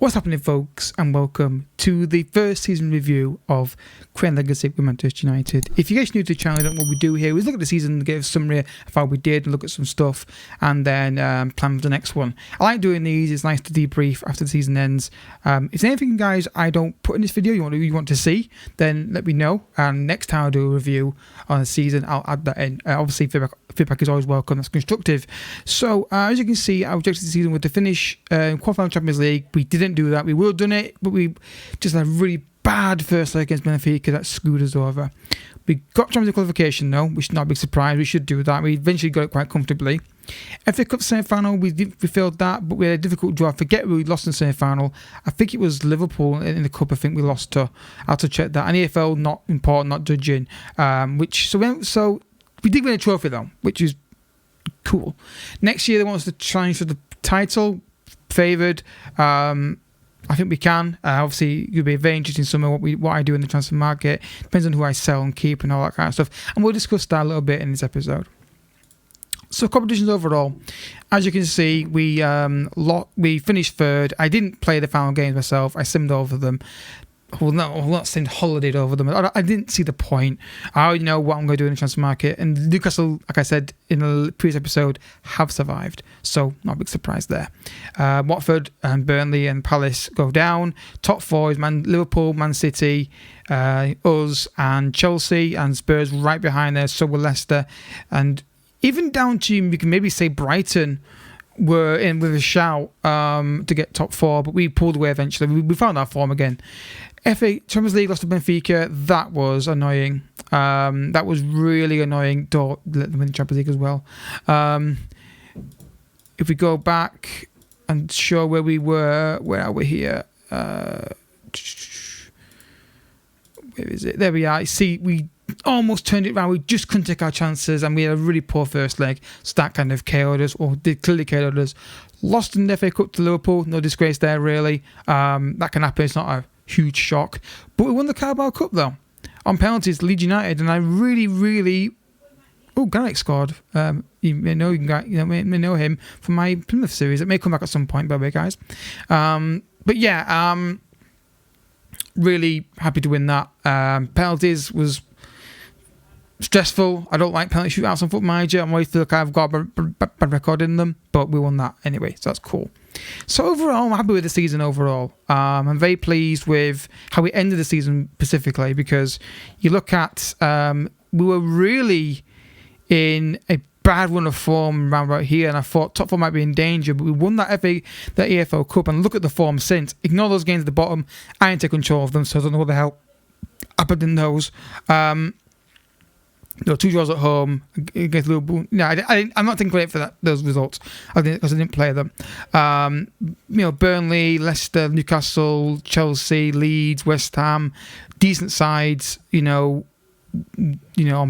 What's happening, folks, and welcome to the first season review of Crown Legacy with Manchester United. If you guys are new to the channel, don't know what we do here is look at the season, get a summary of how we did, and look at some stuff, and then plan for the next one. I like doing these. It's nice to debrief after the season ends. If there's anything, guys, I don't put in this video you want to see, then let me know. And next time I do a review on the season, I'll add that in. Obviously, feedback is always welcome. That's constructive. So, as you can see, I rejected the season with the finish qualifying Champions League. We didn't do that. We would have done it, but we just had a really bad first leg against Benfica that screwed us over. We got Champions League qualification though, which is not a big surprise. We should do that. We eventually got it quite comfortably. FA Cup semi-final, we failed that, but we had a difficult draw. I forget who we lost in the semi-final. I think it was Liverpool in the cup. I think we lost to. I have to check that. And EFL, not important, not judging. So we did win a trophy though, which is cool. Next year they want us to challenge for the title. Favoured. I think we can. Obviously, it'll be very interesting summer what I do in the transfer market. Depends on who I sell and keep and all that kind of stuff. And we'll discuss that a little bit in this episode. So competitions overall, as you can see, we finished third. I didn't play the final games myself. I simmed over them. Well, not saying holidayed over them. I didn't see the point. I already know what I'm going to do in the transfer market. And Newcastle, like I said in the previous episode, have survived. So, not a big surprise there. Watford and Burnley and Palace go down. Top four is Liverpool, Man City, us and Chelsea and Spurs right behind there. So will Leicester. And even down to, we can maybe say Brighton were in with a shout to get top four, but we pulled away eventually. We found our form again. FA Champions League lost to Benfica. That was annoying. That was really annoying. Don't let them win the Champions League as well. If we go back and show where we were, where are we here? Where is it? There we are. See, we almost turned it around. We just couldn't take our chances, and we had a really poor first leg. So that kind of KO'd us, or did clearly KO'd us. Lost in the FA Cup to Liverpool. No disgrace there, really. That can happen. It's not a huge shock. But we won the Carabao Cup, though, on penalties, Leeds United, and I really... Oh, Garrick scored. You may know him from my Plymouth series. It may come back at some point, by the way, guys. But yeah, really happy to win that. Penalties was stressful. I don't like penalty shootouts on Football Manager. I always feel like I've got a bad record in them, but we won that anyway, so that's cool. So overall, I'm happy with the season overall. I'm very pleased with how we ended the season specifically, because you look at, we were really in a bad run of form around right here, and I thought top four might be in danger, but we won that EFL Cup, and look at the form since. Ignore those games at the bottom. I didn't take control of them, so I don't know what the hell happened in those. There were 2 draws at home against Liverpool. No, I'm not taking credit for those results because I didn't play them. Burnley, Leicester, Newcastle, Chelsea, Leeds, West Ham, decent sides. On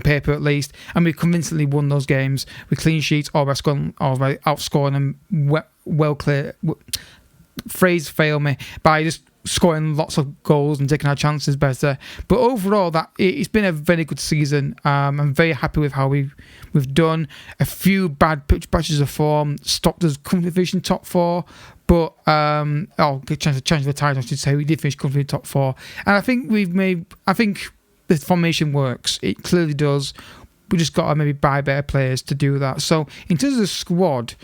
paper at least, and we convincingly won those games with clean sheets or by outscoring them well clear. Phrase fail me by just scoring lots of goals and taking our chances better. But overall, it's been a very good season. I'm very happy with how we've done. A few bad patches of form stopped us comfortably finishing top four, but good chance to change the title, I should say. We did finish comfortably top four, and I think the formation works. It clearly does. We just got to maybe buy better players to do that. So in terms of the squad,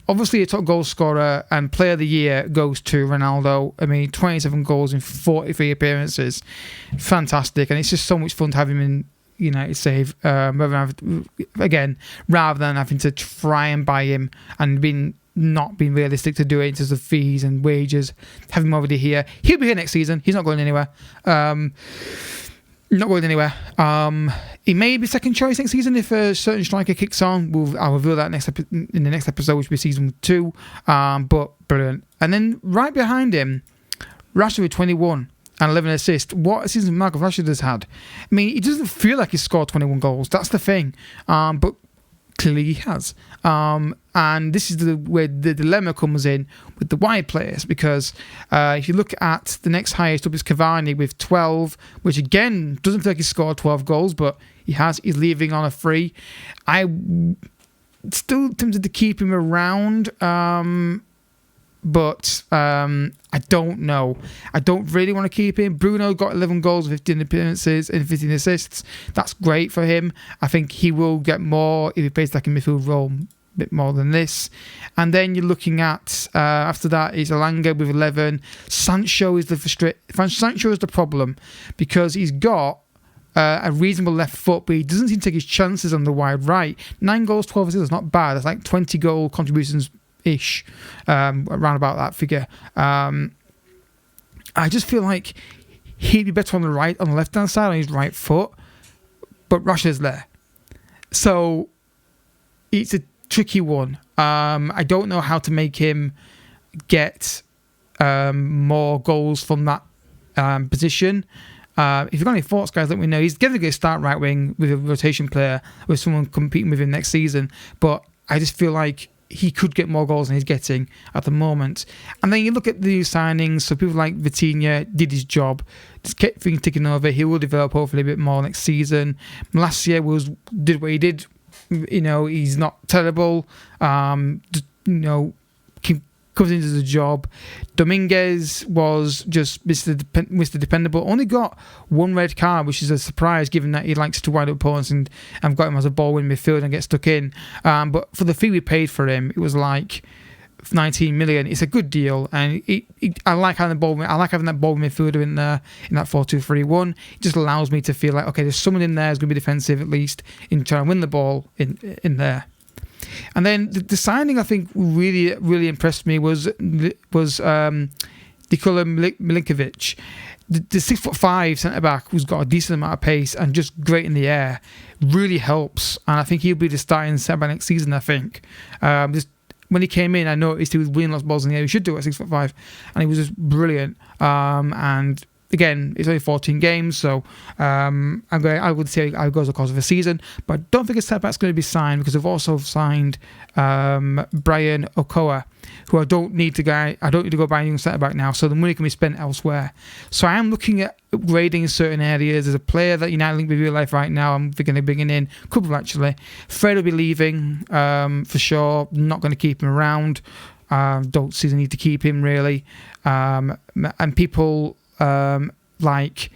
obviously a top goal scorer and player of the year goes to Ronaldo. 27 goals in 43 appearances. Fantastic. And it's just so much fun to have him in United save, rather than having to try and buy him and not being realistic to do it in terms of fees and wages. Have him already here. He'll be here next season. He's not going anywhere. Not going anywhere. He may be second choice next season if a certain striker kicks on. I'll reveal that in the next episode, which will be season 2. But brilliant. And then right behind him, Rashford with 21 and 11 assists. What a season Marcus Rashford has had. He doesn't feel like he's scored 21 goals. That's the thing. But clearly he has. And this is where the dilemma comes in with the wide players, because if you look at the next highest up is Cavani with 12, which again doesn't feel like he's scored 12 goals, but he's leaving on a free. I still tempted to keep him around, but I don't know. I don't really want to keep him. Bruno got 11 goals, 15 appearances, and 15 assists. That's great for him. I think he will get more if he plays like a midfield role, a bit more than this. And then you're looking at, after that is Elanga with 11. Sancho is the problem because he's got a reasonable left foot, but he doesn't seem to take his chances on the wide right. 9 goals, 12 assists is not bad. That's like 20 goal contributions-ish, around about that figure. I just feel like he'd be better on the left-hand side on his right foot, but Russia's there. So it's a tricky one. I don't know how to make him get more goals from that position. If you've got any thoughts, guys, let me know. He's going to get a start right wing with a rotation player, with someone competing with him next season. But I just feel like he could get more goals than he's getting at the moment. And then you look at the new signings, so people like Vitinha did his job, just kept things ticking over. He will develop hopefully a bit more next season. Last year did what he did. He's not terrible. Comes into the job. Dominguez was just Mr. Dependable. Only got 1 red card, which is a surprise given that he likes to wind up opponents, and I've got him as a ball-winning midfield and get stuck in. But for the fee we paid for him, it was like 19 million. It's a good deal, and I like having that ball midfielder in that 4-2-3-1. It just allows me to feel like, okay, there's someone in there who's going to be defensive at least in trying to win the ball in there. And then the signing I think really, really impressed me was Nikola Milinkovic. The 6'5" centre back who's got a decent amount of pace and just great in the air really helps, and I think he'll be the starting centre back next season. I think when he came in, I noticed he was winning lots of balls in the air. He should do it at 6'5", and he was just brilliant. And again, it's only 14 games, so I would say how it goes across of the season. But I don't think a centre back's going to be signed because they've also signed Brian Okoa, who I don't need to go buy a new centre back now, so the money can be spent elsewhere. So I am looking at upgrading in certain areas. There's a player that United link with real life right now. I'm thinking of bringing in a couple actually. Fred will be leaving for sure. Not going to keep him around. Don't see the need to keep him really. And people like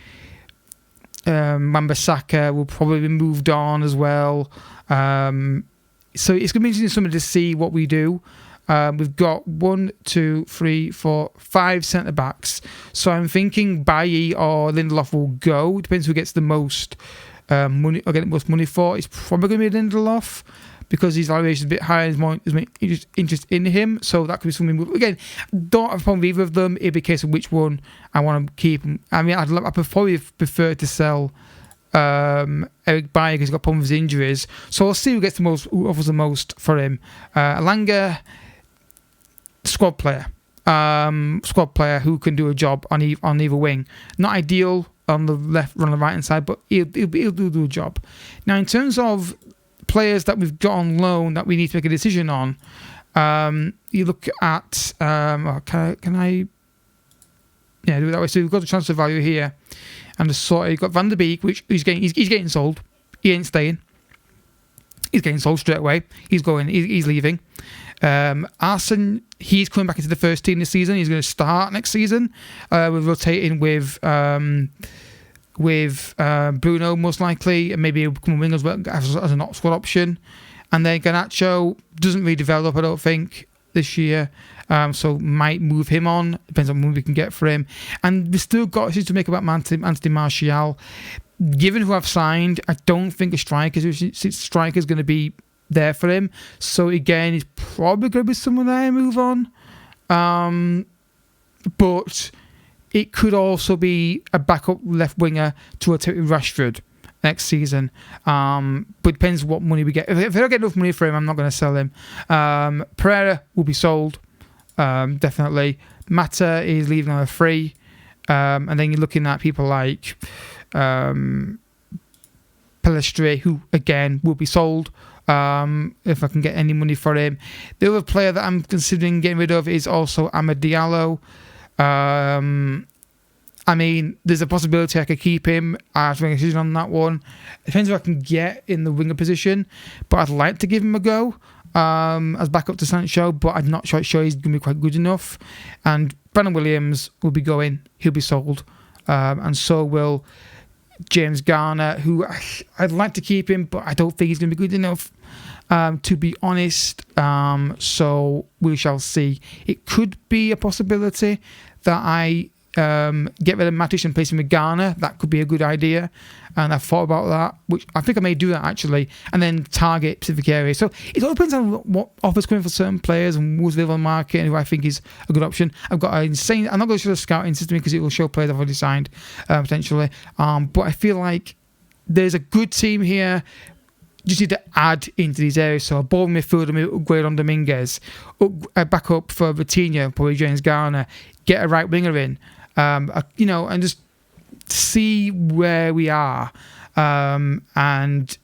Wan-Bissaka will probably be moved on as well. So it's going to be interesting somebody to see what we do. We've got 1, 2, 3, 4, 5 centre backs. So I'm thinking Bailly or Lindelof will go. It depends who gets the most money or get the most money for. It's probably going to be Lindelof, because his valuation is a bit higher and there's more interest in him. So that could be something. Again, don't have a problem with either of them. It'd be a case of which one I want to keep. I mean, I probably prefer to sell Eric Bailly because he's got a problem with his injuries. So we'll see who gets the most, who offers the most for him. Elanga, squad player who can do a job on either wing. Not ideal on the left or on the right hand side, but he'll do a job. Now, in terms of players that we've got on loan that we need to make a decision on, you look at can I do it that way. So we've got the transfer value here, and you've got Van der Beek, which he's getting sold. He ain't staying. He's getting sold straight away. He's leaving. Arsene, he's coming back into the first team this season. He's going to start next season. We're rotating with Bruno most likely, and maybe he'll become a winger as well as an squad option. And then Garnacho doesn't really develop, I don't think, this year. So might move him on. Depends on what we can get for him. And we've still got issues to make about Anthony Martial. Given who I've signed, I don't think a striker's going to be there for him. So again, he's probably going to be someone there move on. But it could also be a backup left winger to rotate with Rashford next season. But it depends what money we get. If I don't get enough money for him, I'm not going to sell him. Pereira will be sold, definitely. Mata is leaving on a free. And then you're looking at people like Pelestri, who again will be sold if I can get any money for him. The other player that I'm considering getting rid of is also Amad Diallo. I mean, there's a possibility I could keep him. I have to make a decision on that one. It depends what I can get in the winger position, but I'd like to give him a go. as backup to Sancho, but I'm not sure he's going to be quite good enough. And Brandon Williams will be going. He'll be sold. And so will James Garner, who I'd like to keep him, but I don't think he's going to be good enough, to be honest. So we shall see. It could be a possibility that I get rid of Matic and place him with Garner. That could be a good idea, and I've thought about that, which I think I may do that actually, and then target specific areas. So it all depends on what offers coming for certain players and who's available on the market and who I think is a good option. I've got an insane, I'm not going to show the scouting system because it will show players I've already signed, potentially, but I feel like there's a good team here. Just need to add into these areas. So a ball midfielder, upgrade on Dominguez, back up for Vitinha, probably James Garner, get a right winger in, and just see where we are. And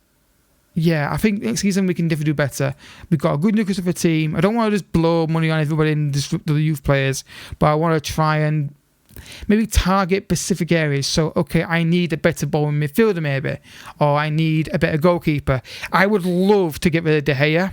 yeah, I think next season we can definitely do better. We've got a good nucleus of a team. I don't want to just blow money on everybody and disrupt the youth players, but I want to try and maybe target specific areas. So, okay, I need a better ball in midfielder maybe, or I need a better goalkeeper. I would love to get rid of De Gea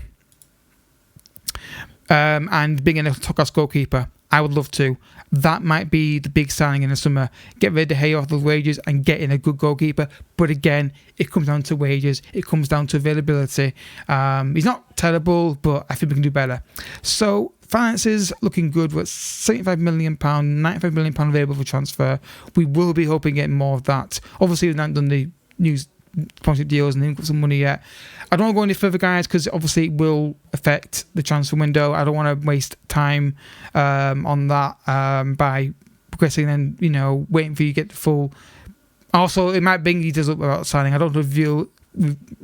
and bring in a top-class goalkeeper. I would love to. That might be the big signing in the summer. Get rid of De Gea off the wages and get in a good goalkeeper. But again, it comes down to wages. It comes down to availability. He's not terrible, but I think we can do better. So, finances looking good. We're at £75 million, £95 million available for transfer. We will be hoping getting more of that. Obviously, we've not done the new sponsorship deals and got some money yet. I don't want to go any further, guys, because obviously it will affect the transfer window. I don't want to waste time on that by progressing and waiting for you to get the full. Also, it might bring you up about signing. I don't want to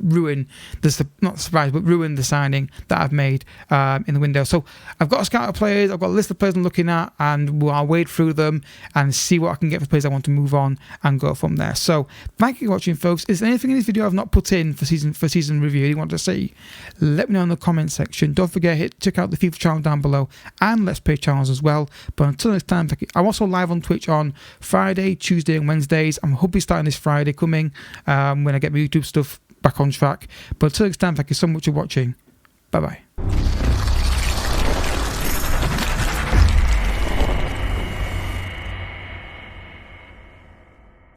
ruin ruin the signing that I've made in the window. So I've got a scout of players, I've got a list of players I'm looking at, and I'll wade through them and see what I can get for players I want to move on and go from there. So thank you for watching, folks. Is there anything in this video I've not put in for season review you want to see? Let me know in the comment section. Don't forget, check out the FIFA channel down below and Let's Play channels as well. But until next time, I'm also live on Twitch on Friday, Tuesday and Wednesdays. I'm hopefully starting this Friday coming when I get my YouTube stuff back on track. But until next time, thank you so much for watching. Bye bye.